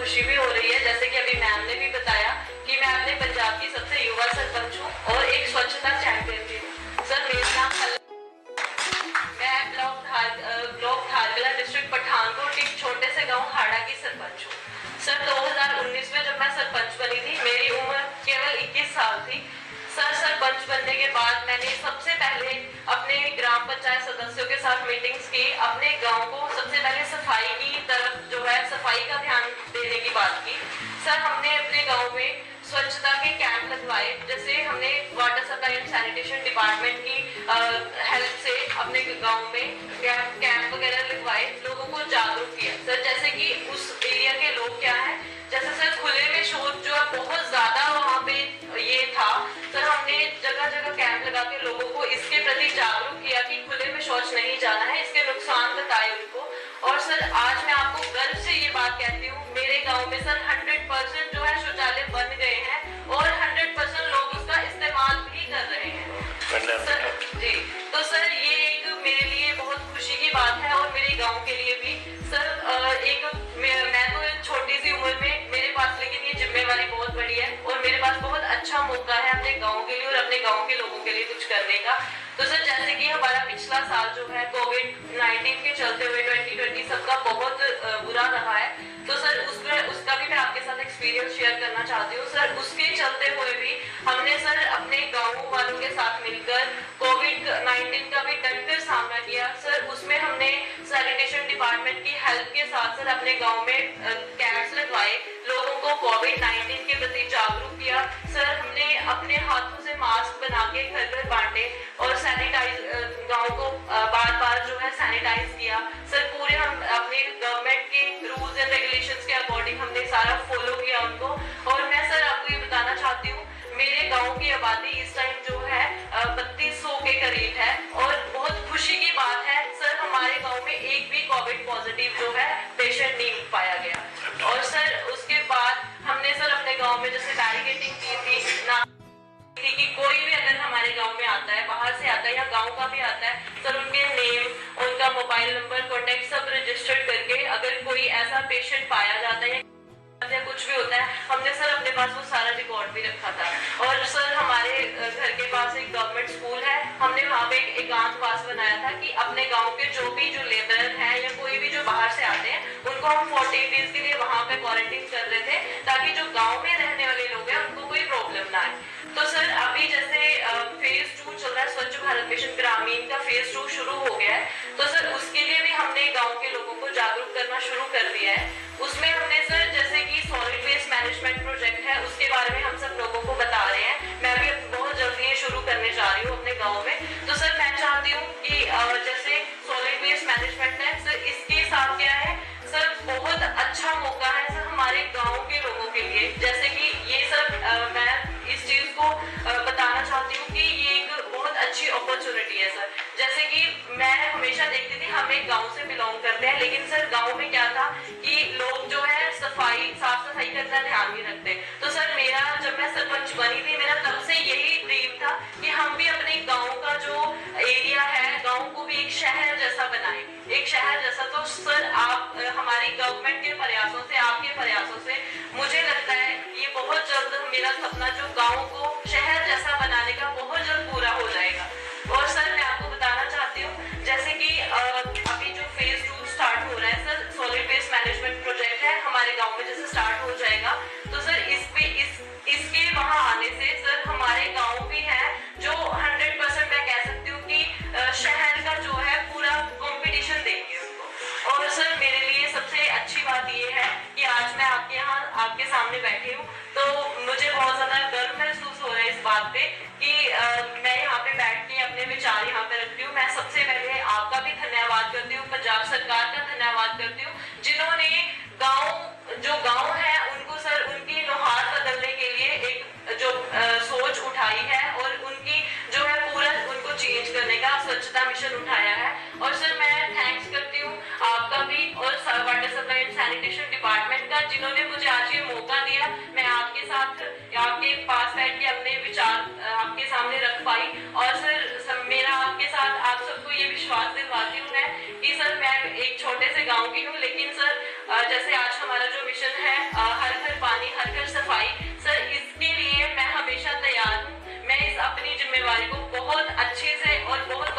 खुशी भी हो रही है, जैसे कि अभी मैम ने भी बताया कि मैं अपने पंजाब की सबसे युवा सरपंच हूँ और एक स्वच्छता चैंपियन भी हूँ। सर मेरा नाम मैं ब्लॉक धारकला डिस्ट्रिक्ट पठानकोट एक छोटे से गांव हाड़ा की सरपंच हूँ। सर 2019 में जब मैं सरपंच बनी थी, मेरी उम्र केवल 21 साल थी। सर सरपंच बनने के बाद मैंने सबसे पहले अपने ग्राम पंचायत सदस्यों के साथ मीटिंग्स की, अपने गांव को सबसे पहले सफाई की तरफ जो है सफाई का ध्यान देने की बात की। सर हमने अपने गांव में स्वच्छता के कैंप लगवाए, जैसे हमने water supply and sanitation department की हेल्प से अपने गांव में कैंप वगैरह लगवाए, लोगों को जागरूक किया। सर जैसे कि उस एरिया के लोग क्या है, जैसे सर खुले में शौच जो है बहुत ज्यादा वहाँ पे ये था, सर हमने जगह जगह कैंप लगा के लोगों को इसके प्रति जागरूक किया कि खुले में शौच नहीं जाना है, इसके नुकसान बताए उनको। और सर आज मैं आपको गर्व से ये बात कहती हूँ, मेरे गांव में सर 100% जो है शौचालय बन गए हैं और 100% लोग उसका इस्तेमाल भी कर रहे हैं। सर जी, तो सर ये एक मेरे लिए बहुत खुशी की बात है और मेरे गांव के लिए भी। सर मैं तो छोटी सी उम्र में, मेरे पास लेकिन ये जिम्मेवारी बहुत बड़ी है और मेरे पास बहुत अच्छा मौका है अपने गांव के लिए और अपने गांव के लोगों के लिए कुछ करने का। तो सर जैसे कि हमारा पिछला साल जो है कोविड-19 के चलते हुए 2020 सबका बहुत बुरा रहा है, तो सर उसका भी मैं आपके साथ एक्सपीरियंस शेयर करना चाहती हूँ। सर उसके चलते हुए भी हमने सर अपने गाँव वालों के साथ मिलकर कोविड-19 का भी डटकर सामना किया। सर उसमें हमने सैनिटेशन डिपार्टमेंट की हेल्प के साथ सर अपने गाँव में कैंप्स लगवाए, लोगों को कोविड-19 के प्रति जागरूक किया। सर हमने अपने हाथों से मास्क बना के घर घर बांटे और गांव को बार बार जो है सैनिटाइज किया। सर पूरे हम अपने गवर्नमेंट के रूल्स एंड रेगुलेशंस के अकॉर्डिंग हमने सारा फॉलो किया उनको। और मैं सर आपको ये बताना चाहती हूँ, मेरे गांव की आबादी इस टाइम जो है 3200 के करीब है और बहुत खुशी की बात है सर हमारे गाँव में एक भी कोविड पॉजिटिव जो है पेशेंट नहीं पाया गया। और सर उसके बाद हमने सर अपने गाँव में जैसे बैरिकेडिंग की थी ना, कि कोई भी अगर हमारे गांव में आता है, बाहर से आता है या गांव का भी आता है, सर उनके नेम, उनका मोबाइल नंबर, कॉन्टेक्ट सब रजिस्टर्ड करके अगर कोई ऐसा पेशेंट पाया जाता है या कुछ भी होता है, हमने सर अपने पास वो सारा रिकॉर्ड भी रखा था। और सर हमारे घर के पास एक गवर्नमेंट स्कूल है, हमने वहाँ पे एक एकांतवास बनाया था कि अपने गाँव के जो भी जो लेबर हैं या कोई भी जो बाहर से आते हैं उनको हम 14 डेज के लिए वहाँ पे क्वारंटीन कर रहे थे, ताकि जो गाँव में रहने वाले लोग हैं उनको कोई प्रॉब्लम ना आए। तो सर अभी जैसे फेज 2 चल रहा है, स्वच्छ भारत मिशन ग्रामीण का फेज 2 शुरू हो गया है, तो सर उसके लिए भी हमने गांव के लोगों को जागरूक करना शुरू कर दिया है। उसमें हमने सर जैसे कि सॉलिड वेस्ट मैनेजमेंट प्रोजेक्ट है, उसके बारे में हम सब लोगों को बता रहे हैं। मैं भी बहुत जल्दी ये शुरू करने जा रही हूँ अपने गाँव में। तो सर मैं चाहती हूँ कि जैसे सॉलिड वेस्ट मैनेजमेंट है सर, इसके साथ क्या है सर, बहुत अच्छा मौका है सर हमारे गाँव के लोगों के लिए। जैसे कि ये सर मैं इस चीज को बताना चाहती हूँ कि ये एक बहुत अच्छी अपॉर्चुनिटी है सर। जैसे कि मैं हमेशा देखती थी, हम एक गांव से बिलोंग करते हैं, लेकिन सर गांव में क्या था कि लोग जो है साफ सफाई का इतना ध्यान नहीं रखते। तो सर मेरा जब मैं सरपंच बनी थी, मेरा तब से यही ड्रीम था कि हम भी अपने गाँव का जो एरिया है, गाँव को भी एक शहर जैसा बनाए, एक शहर जैसा। तो सर आप हमारी गवर्नमेंट के प्रयासों से, आपके प्रयासों से मुझे लगता है ये बहुत जल्द मेरा सपना जो गाँव को शहर जैसा बनाने का बहुत जल्द पूरा हो जाएगा। और सर मैं आपको बताना चाहती हूँ, जैसे कि अभी जो फेज 2 स्टार्ट हो रहा है sir, solid waste management project है हमारे गाँव में जैसे स्टार्ट हो जाएगा, तो सर इसके वहाँ आने से सर हमारे गाँव भी है जो 100% मैं कह सकती हूँ कि शहर का जो है पूरा कॉम्पिटिशन देंगे उनको। और सर मेरे लिए सबसे अच्छी बात ये है कि आज मैं आपके यहाँ आपके सामने बैठी हूँ, तो मुझे बहुत ज्यादा गर्व महसूस हो रहा है इस बात पे कि मैं यहाँ पे बैठ के अपने विचार यहाँ पे रखती हूँ। मैं सबसे पहले आपका भी धन्यवाद करती हूँ, पंजाब सरकार का धन्यवाद करती हूँ, जिन्होंने गाँव है उनको सर उनकी नुहार बदलने के लिए एक जो सोच उठाई है और उनकी जो है पूरा उनको चेंज करने का स्वच्छता मिशन उठाया है। और सर मैं थैंक्स करती हूँ आपका भी और water supply and sanitation department का, जिन्होंने मुझे आज ये मौका दिया, मैं आपके साथ आपके पास बैठ के अपने विचार आपके सामने रख पाई। और सर मेरा आपके साथ आप सबको ये विश्वास दिलवाती हूँ मैं कि सर मैं एक छोटे से गाँव की हूँ, लेकिन सर जैसे आज हमारा जो मिशन है हर घर पानी हर घर सफाई, सर इसके लिए मैं हमेशा तैयार हूँ। मैं इस अपनी जिम्मेवारी को बहुत अच्छे से और बहुत